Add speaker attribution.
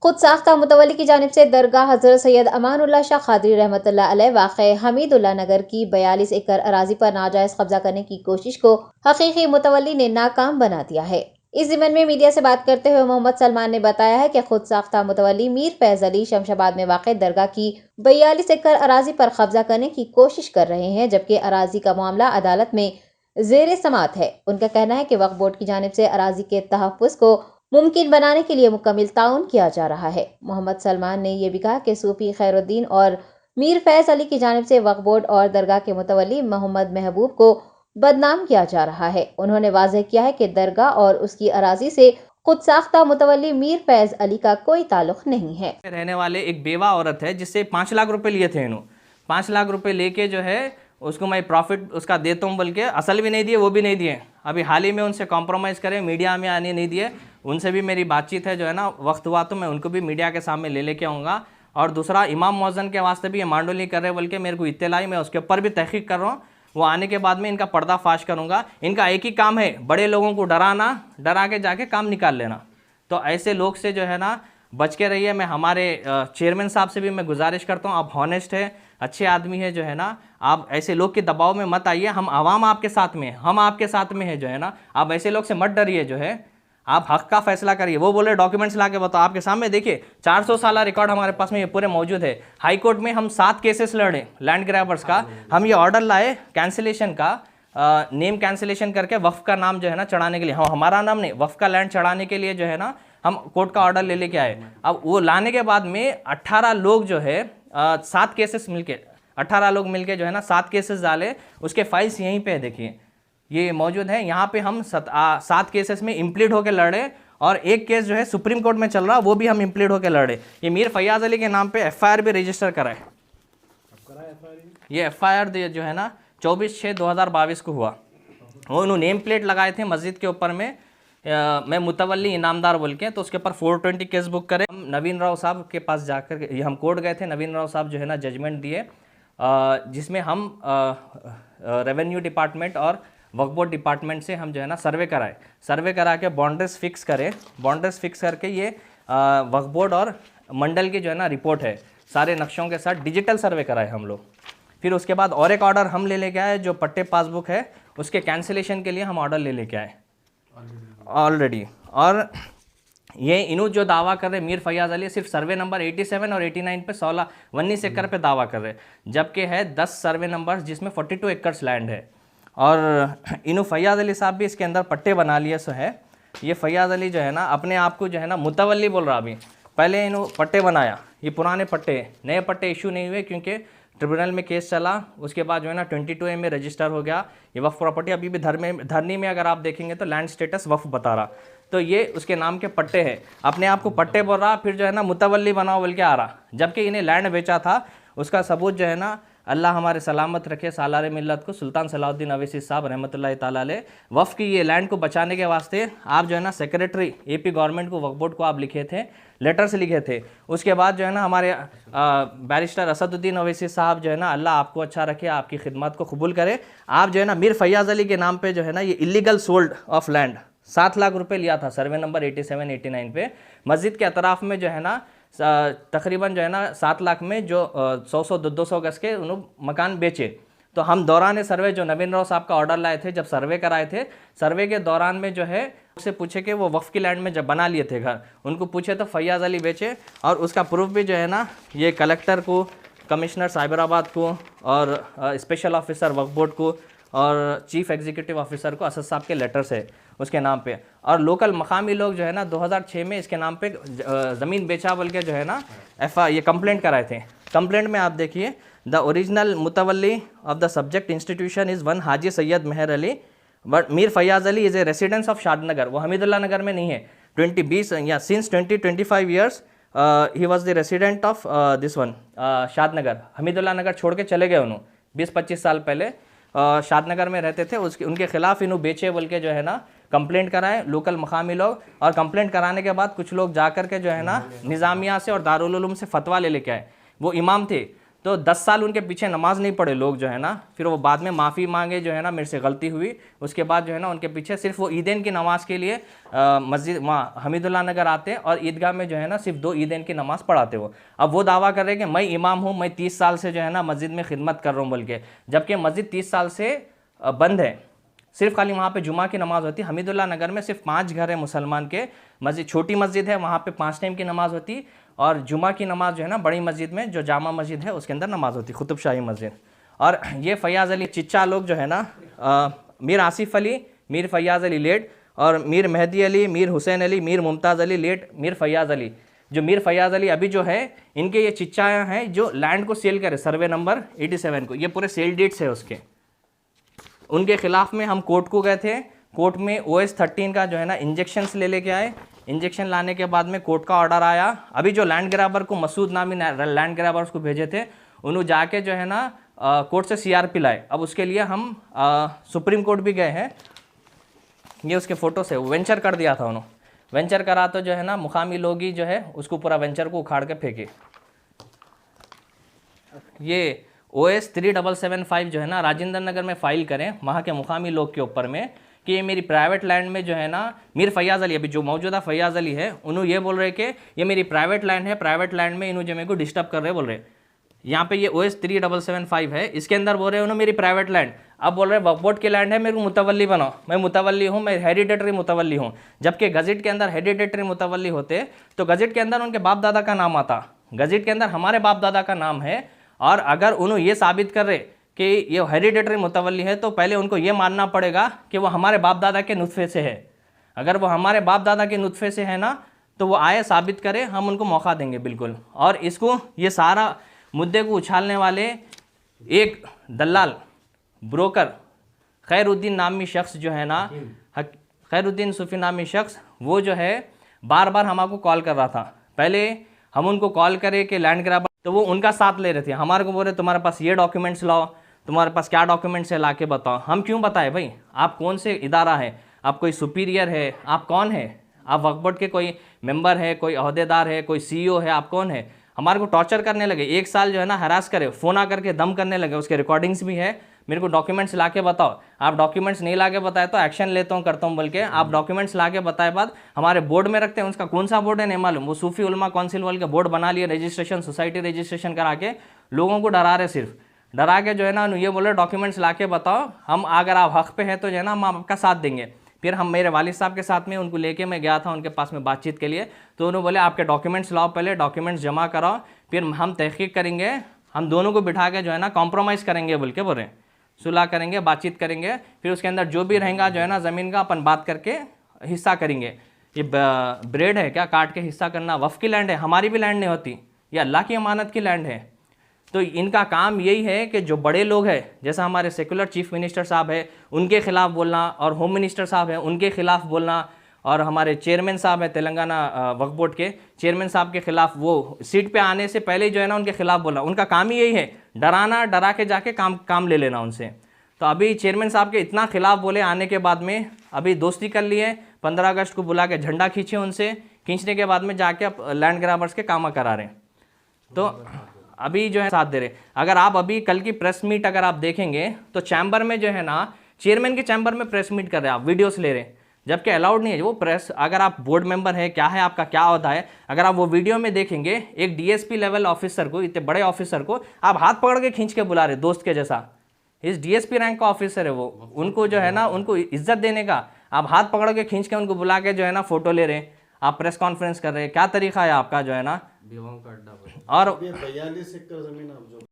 Speaker 1: खुद साख्ता मुतवली की जानिब से दरगाह हज़रत सैयद अमानुल्लाह शाह क़ादरी रहमतुल्लाह अलैह वाक़े हमीदुल्लाह नगर की 42 एकड़ अराजी पर नाजायज़ कब्जा करने की कोशिश को हकीकी मुतवली ने नाकाम बना दिया है। इस ज़िम्न में मीडिया से बात करते हुए मोहम्मद सलमान ने बताया है कि खुद साख्ता मुतवली मीर फैज़ अली शमशाबाद में वाक़ दरगाह की 42 एकड़ अराजी पर कब्जा करने की कोशिश कर रहे हैं, जबकि अराजी का मामला अदालत में ज़ेर समाअत है। उनका कहना है कि वक्फ बोर्ड की जानिब से अराजी के तहफ़्फ़ुज़ को मुमकिन बनाने के लिए मुकम्मल ताउन किया जा रहा है। मोहम्मद सलमान ने यह भी कहा कि सूफी खैरुद्दीन और मीर फैज़ अली की जानिब से वक्फ बोर्ड और दरगाह के मुतवली मोहम्मद महबूब को बदनाम किया जा रहा है। उन्होंने वाज़ेह किया है कि दरगाह और उसकी अराजी से खुद साख्ता मुतवली मीर फैज़ अली का कोई ताल्लुक नहीं है।
Speaker 2: रहने वाले एक बेवा औरत है जिससे 5 लाख रुपए लिए थे इन्हों 5 लाख रुपए लेके जो है उसको मैं प्रॉफिट उसका देता हूँ बोल के असल भी नहीं दिए, वो भी नहीं दिए। अभी हाल ही में उनसे कॉम्प्रोमाइज़ करे, मीडिया में आने नहीं दिए। उनसे भी मेरी बातचीत है जो है ना, वक्त हुआ तो मैं उनको भी मीडिया के सामने ले लेके आऊँगा। और दूसरा, इमाम मौज़न के वास्ते भी ये मांडोली कर रहे बोल के मेरे को इत्तला ही, मैं उसके ऊपर भी तहकीक कर रहा हूँ। वो आने के बाद में इनका पर्दाफाश करूँगा। इनका एक ही काम है, बड़े लोगों को डराना, डरा के जाके काम निकाल लेना। तो ऐसे लोग से जो है ना बच के रहिए। मैं हमारे चेयरमैन साहब से भी मैं गुजारिश करता हूँ, आप हॉनेस्ट है, अच्छे आदमी है जो है ना, आप ऐसे लोग के दबाव में मत आइए। हम आवाम आपके साथ में, हम आपके साथ में है जो है ना, आप ऐसे लोग से मत डरिए जो है, आप हक का फैसला करिए। वो बोले डॉक्यूमेंट्स ला के बताओ, आपके सामने देखिए 400 साल रिकॉर्ड हमारे पास में ये पूरे मौजूद है। हाई कोर्ट में हम 7 केसेस लड़े लैंड ग्रैबर्स का। हम ये ऑर्डर लाए कैंसिलेशन का, नेम कैंसिलेशन करके वक्फ का नाम जो है ना चढ़ाने के लिए, हमारा नाम नहीं, वक्फ का लैंड चढ़ाने के लिए जो है ना हम कोर्ट का ऑर्डर ले लेके आए। अब वो लाने के बाद में 18 लोग जो है 7 केसेस मिलके, 18 लोग मिलके जो है ना 7 केसेस डाले। उसके फाइल्स यहीं पे देखिए, ये मौजूद है। यहाँ पे हम 7 केसेस में इम्प्लीड होकर लड़े, और एक केस जो है सुप्रीम कोर्ट में चल रहा, वो भी हम इम्प्लीड होकर लड़े। ये मीर फैयाज अली के नाम पे FIR भी रजिस्टर कराए। ये FIR जो है ना 24/6/2022 को हुआ। वो उन्होंने नेम प्लेट लगाए थे मस्जिद के ऊपर में, मैं मुतवल्ली इनामदार बोल के, तो उसके ऊपर 420 केस बुक करे। हम नवीन राव साहब के पास जाकर ये हम कोर्ट गए थे। नवीन राव साहब जो है ना जजमेंट दिए, जिसमें हम रेवेन्यू डिपार्टमेंट और वक्फ बोर्ड डिपार्टमेंट से हम जो है ना सर्वे कराए। सर्वे करा के बाउंड्रीज फिक्स करे। बाउंड्रीज फिक्स करके ये वक्फ बोर्ड और मंडल की जो है ना रिपोर्ट है, सारे नक्शों के साथ डिजिटल सर्वे कराए हम लोग। फिर उसके बाद और एक ऑर्डर हम ले लेके आए, जो पट्टे पासबुक है उसके कैंसिलेशन के लिए हम ऑर्डर ले लेके आए ऑलरेडी। और ये इन्हों जो दावा कर रहे मीर फैयाज अली, सिर्फ सर्वे नंबर 87 और 89 पे 19 एकड़ पे दावा कर रहे, जबकि है 10 सर्वे नंबर्स जिसमें 42 एकड़ लैंड है। और इन्हों फैयाज अली साहब भी इसके अंदर पट्टे बना लिए सो है। ये फैयाज अली जो है ना अपने आप को जो है ना मुतवल्ली बोल रहा। अभी पहले इन्हों पट्टे बनाया, ये पुराने पट्टे, नए पट्टे इशू नहीं हुए क्योंकि ट्रिब्यूनल में केस चला। उसके बाद जो है ना 22A में रजिस्टर हो गया ये वक्फ प्रॉपर्टी। अभी भी धरनी में अगर आप देखेंगे तो लैंड स्टेटस वक्फ बता रहा, तो ये उसके नाम के पट्टे हैं। अपने आप को पट्टे बोल रहा, फिर जो है ना मुतवल्ली बनाओ बोल के आ रहा, जबकि इन्हें लैंड बेचा था। उसका सबूत जो है ना, अल्लाह हमारे सलामत रखे सालार मिल्लत को, सुल्तान सलाउद्दीन अवैसी साहब रहमतुल्लाह ताला अलैह, वफ़ की ये लैंड को बचाने के वास्ते आप जो है ना सेक्रेटरी AP गवर्नमेंट को, वक्फ बोर्ड को आप लिखे थे, लेटर्स लिखे थे। उसके बाद जो है ना हमारे बैरिस्टर असदुद्दीन अवैसी साहब जो है ना, अल्लाह आपको अच्छा रखे, आपकी खिदमत को कबूल करे। आप जो है ना मीर फैयाज अली के नाम पे जो है ना ये illegal sold off land 7 lakh रुपए लिया था सर्वे नंबर 87 89 पे। मस्जिद के अतराफ़ में जो है ना तकरीबन जो है ना 7 लाख में जो 100 200 गज के उन्होंने मकान बेचे। तो हम दौरान सर्वे जो नवीन राव साहब का ऑर्डर लाए थे, जब सर्वे कराए थे, सर्वे के दौरान में जो है उससे पूछे कि वो वक्फ की लैंड में जब बना लिए थे घर, उनको पूछे तो फैयाज अली बेचे। और उसका प्रूफ भी जो है ना ये कलेक्टर को, कमिश्नर साइबराबाद को, और स्पेशल ऑफिसर वक्फ बोर्ड को, और चीफ एग्जीक्यूटिव ऑफिसर को, असद साहब के लेटर्स है उसके नाम पे। और लोकल मकामी लोग जो है ना 2006 में इसके नाम पे ज़मीन बेचा बोल के जो है ना ये कंप्लेंट कराए थे। कंप्लेंट में आप देखिए, the original mutawalli of the subject institution is one Haji Syed Mehar Ali, but Mir Fayaz Ali is a residence of Shadnagar. वो हमीदुल्लाह नगर में नहीं है। 20 या since 20-25 years he was the resident of this one Shadnagar. Hamidullah Nagar छोड़ के चले गए उन्होंने 20-25 साल पहले, शादनगर में रहते थे। उनके खिलाफ इन्हों बेचे बोल के जो है ना कंप्लेंट कराए लोकल मकामी लोग। और कंप्लेंट कराने के बाद कुछ लोग जा कर के जो है ना निज़ामिया से और दारुल उलूम से फतवा ले लेके आए। वो इमाम थे, तो 10 साल उनके पीछे नमाज नहीं पढ़े लोग जो है ना, फिर वो बाद में माफ़ी मांगे जो है ना, मेरे से गलती हुई, उसके बाद जो है ना उनके पीछे सिर्फ वो ईदैन की नमाज़ के लिए मस्जिद वहाँ हमीदुल्लाह नगर आते और ईदगाह में जो है ना सिर्फ 2 ईदैन की नमाज़ पढ़ाते वो। अब वो दावा कर रहे हैं कि मैं इमाम हूँ, मैं 30 साल से जो है ना मस्जिद में खिदमत कर रहा हूँ बोल के, जबकि मस्जिद 30 साल से बंद है। सिर्फ खाली वहाँ पे जुमा की नमाज़ होती है। हमीदुल्लाह नगर में सिर्फ 5 घर है मुसलमान के, मस्जिद छोटी मस्जिद है, वहाँ पे 5 टाइम की नमाज़ होती, और जुमा की नमाज़ जो है ना बड़ी मस्जिद में जो जामा मस्जिद है उसके अंदर नमाज़ होती, कुतुब शाही मस्जिद। और ये फैयाज़ अली चिच्चा लोग जो है ना, मीर आसिफ अली, मीर फैयाज़ अली लेट, और मीर मेहदी अली, मीर हुसैन अली, मीर मुमताज़ अली लेट, मीर फैयाज़ अली। जो मीर फैयाज़ अली अभी जो है, इनके ये चिच्चा हैं जो लैंड को सेल करे सर्वे नंबर 87 को, ये पूरे सेल डेट्स है उसके। उनके खिलाफ में हम कोर्ट को गए थे, कोर्ट में OS 13 का जो है ना इंजेक्शंस लेके आए। इंजेक्शन लाने के बाद में कोर्ट का ऑर्डर आया। अभी जो लैंड ग्रैबर को मसूद नामी लैंड ग्रैबर्स को भेजे थे, उन्होंने जाके जो है ना कोर्ट से CRP लाए। अब उसके लिए हम सुप्रीम कोर्ट भी गए हैं। ये उसके फ़ोटो से वेंचर कर दिया था उन्होंने, वेंचर करा तो जो है ना मुकामी लोग ही जो है उसको पूरा वेंचर को उखाड़ के फेंके। ये OS 3775 जो है ना राजेंद्र नगर में फ़ाइल करें वहाँ के मुकामी लोग के ऊपर में कि ये मेरी प्राइवेट लैंड में जो है ना, मीर फैयाज़ अली अभी जो मौजूदा फैयाज़ अली है, उन्होंने ये बोल रहे कि ये मेरी प्राइवेट लैंड है, प्राइवेट लैंड में इन्होंने मेरे को डिस्टर्ब कर रहे बोल रहे। यहाँ पे ये OS 3775 है, इसके अंदर बोल रहे उन्होंने मेरी प्राइवेट लैंड, अब बोल रहे वक्फ बोर्ड की लैंड है, मेरे को मुतवल्ली बनाओ, मैं मुतवल्ली हूँ, मैं हेरिडेटरी मुतवल्ली हूँ। जबकि गज़ट के अंदर हेरिडेटरी मुतवल्ली होते तो गज़ट के अंदर उनके बाप दादा का नाम आता, गज़ट के अंदर हमारे बाप दादा का नाम है। और अगर उन्होंने ये साबित कर रहे कि ये हेरिडेटरी मुतवल्ली है, तो पहले उनको ये मानना पड़ेगा कि वो हमारे बाप दादा के नुत्फे से है। अगर वो हमारे बाप दादा के नुत्फे से है ना, तो वो आए साबित करे, हम उनको मौका देंगे बिल्कुल। और इसको ये सारा मुद्दे को उछालने वाले एक दलाल ब्रोकर खैरुद्दीन नामी शख्स जो है ना, खैरुद्दीन सूफी नामी शख्स, वो जो है बार बार हमको कॉल कर रहा था। पहले हम उनको कॉल करे कि लैंड ग्रैबर, तो वो उनका साथ ले रहे थे, हमारे को बोल रहे तुम्हारे पास ये डॉक्यूमेंट्स लाओ, तुम्हारे पास क्या डॉक्यूमेंट्स है ला के बताओ। हम क्यों बताएं भाई, आप कौन से इदारा है, आप कोई सुपीरियर है, आप कौन है, आप वक्फ बोर्ड के कोई मेंबर है, कोई अहदेदार है, कोई CEO है, आप कौन है। हमारे को टॉर्चर करने लगे, 1 साल जो है ना हरास करे, फ़ोन आकर के दम करने लगे, उसके रिकॉर्डिंग्स भी है, मेरे को डॉक्यूमेंट्स ला के बताओ। आप डॉक्यूमेंट्स नहीं ला के बताए तो एक्शन लेता हूँ करता हूँ बोल के, आप डॉक्यूमेंट्स ला के बताए बाद हमारे बोर्ड में रखते हैं, उसका कौन सा बोर्ड है नहीं मालूम, वो सूफी उलमा काउंसिल वाले का बोर्ड बना लिए, रजिस्ट्रेशन सोसाइटी रजिस्ट्रेशन करा के लोगों को डरा रहे, सिर्फ डरा के जो है ना ये बोले डॉक्यूमेंट्स ला के बताओ, हम अगर आप हक पे है तो जो है ना हम आपका साथ देंगे। फिर हम मेरे वालिद साहब के साथ में उनको लेके मैं गया था उनके पास में बातचीत के लिए, तो उन्होंने बोले आपके डॉक्यूमेंट्स लाओ, पहले डॉक्यूमेंट्स जमा कराओ, फिर हम तहकीक करेंगे, हम दोनों को बिठा के जो है ना कॉम्प्रोमाइज़ करेंगे बोल के बोल रहे, सुलह करेंगे, बातचीत करेंगे, फिर उसके अंदर जो भी रहेगा जो है ना ज़मीन का अपन बात करके हिस्सा करेंगे। ये ब्रेड है क्या काट के हिस्सा करना, वफ़ की लैंड है, हमारी भी लैंड नहीं होती, ये अल्लाह की अमानत की लैंड है। तो इनका काम यही है कि जो बड़े लोग हैं, जैसा हमारे सेकुलर चीफ मिनिस्टर साहब है उनके खिलाफ बोलना, और होम मिनिस्टर साहब हैं उनके खिलाफ बोलना, और हमारे चेयरमैन साहब हैं तेलंगाना वक्फ बोर्ड के चेयरमैन साहब के खिलाफ, वो सीट पे आने से पहले ही जो है ना उनके खिलाफ बोला। उनका काम ही यही है, डराना, डरा के जाके काम ले लेना उनसे। तो अभी चेयरमैन साहब के इतना खिलाफ बोले आने के बाद में अभी दोस्ती कर लिए, 15 अगस्त को बुला के झंडा खींचे उनसे, खींचने के बाद में जाके अब लैंड ग्रैबर्स के काम करा रहे हैं। तो अभी जो है साथ दे रहे। अगर आप अभी कल की प्रेस मीट अगर आप देखेंगे तो चैम्बर में जो है ना, चेयरमैन के चैम्बर में प्रेस मीट कर रहे हैं, आप वीडियोस ले रहे हैं, जबकि अलाउड नहीं है वो प्रेस। अगर आप बोर्ड मेंबर है, क्या है आपका क्या ओहदा है, अगर आप वो वीडियो में देखेंगे एक DSP लेवल ऑफिसर को, इतने बड़े ऑफिसर को आप हाथ पकड़ के खींच के बुला रहे दोस्त के जैसा। इस DSP रैंक का ऑफिसर है वो, उनको जो है ना उनको इज्जत देने का आप हाथ पकड़ के खींच के उनको बुला के जो है ना फोटो ले रहे, आप प्रेस कॉन्फ्रेंस कर रहे हैं, क्या तरीका है आपका जो है ना।
Speaker 3: बेवाओं का अड्डा
Speaker 2: और
Speaker 3: 42 एकड़ जमीन आप जो